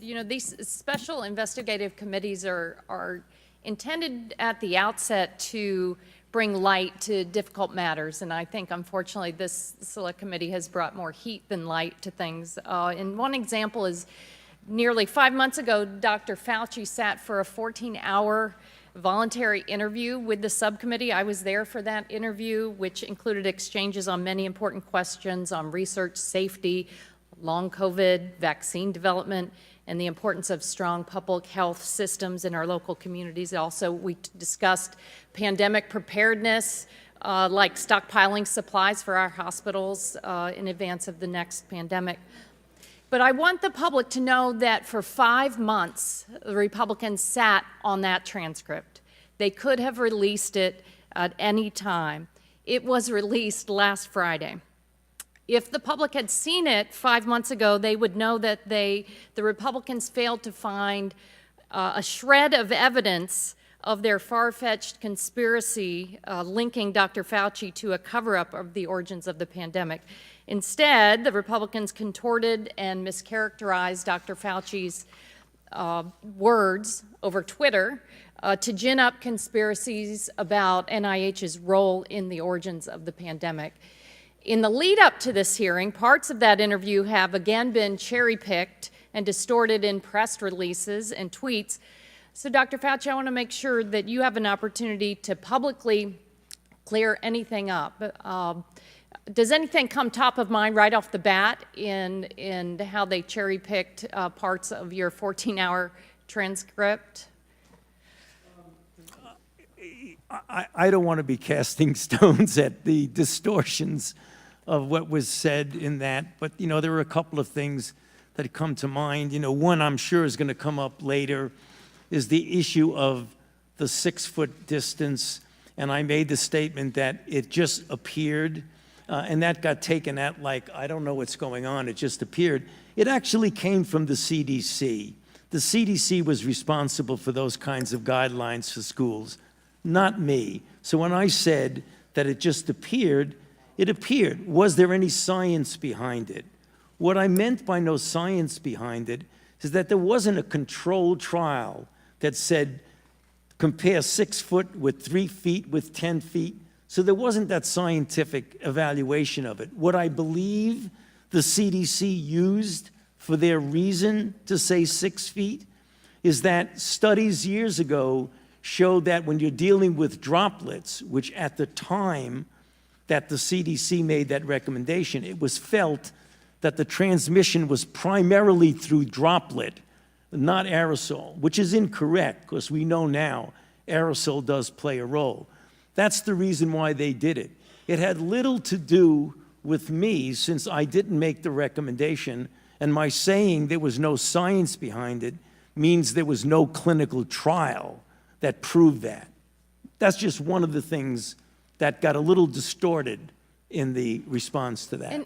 You know, these special investigative committees are intended at the outset to bring light to difficult matters, and I think, unfortunately, this select committee has brought more heat than light to things. And one example is nearly 5 months ago, Dr. Fauci sat for a 14-hour voluntary interview with the subcommittee. I was there for that interview, which included exchanges on many important questions on research, safety, long COVID, vaccine development, and the importance of strong public health systems in our local communities. Also, we discussed pandemic preparedness, like stockpiling supplies for our hospitals in advance of the next pandemic. But I want the public to know that for 5 months, the Republicans sat on that transcript. They could have released it at any time. It was released last Friday. If the public had seen it 5 months ago, they would know that the Republicans failed to find a shred of evidence of their far-fetched conspiracy linking Dr. Fauci to a cover-up of the origins of the pandemic. Instead, the Republicans contorted and mischaracterized Dr. Fauci's words over Twitter to gin up conspiracies about NIH's role in the origins of the pandemic. In the lead up to this hearing, parts of that interview have again been cherry-picked and distorted in press releases and tweets. So, Dr. Fauci, I want to make sure that you have an opportunity to publicly clear anything up. Does anything come top of mind right off the bat in how they cherry-picked parts of your 14-hour transcript? I don't want to be casting stones at the distortions of what was said in that, but, you know, there are a couple of things that come to mind. You know, one I'm sure is going to come up later is the issue of the 6-foot distance, and I made the statement that it just appeared, and that got taken at like, I don't know what's going on, it just appeared. It actually came from the CDC. The CDC was responsible for those kinds of guidelines for schools, not me. So when I said that it just appeared, it appeared. Was there any science behind it? What I meant by no science behind it is that there wasn't a controlled trial that said compare 6 foot with 3 feet with 10 feet. So there wasn't that scientific evaluation of it. What I believe the CDC used for their reason to say 6 feet is that studies years ago showed that when you're dealing with droplets, which at the time that the CDC made that recommendation, it was felt that the transmission was primarily through droplet, not aerosol, which is incorrect because we know now aerosol does play a role. That's the reason why they did it. It had little to do with me since I didn't make the recommendation, and my saying there was no science behind it means there was no clinical trial that proved that. That's just one of the things that got a little distorted in the response to that.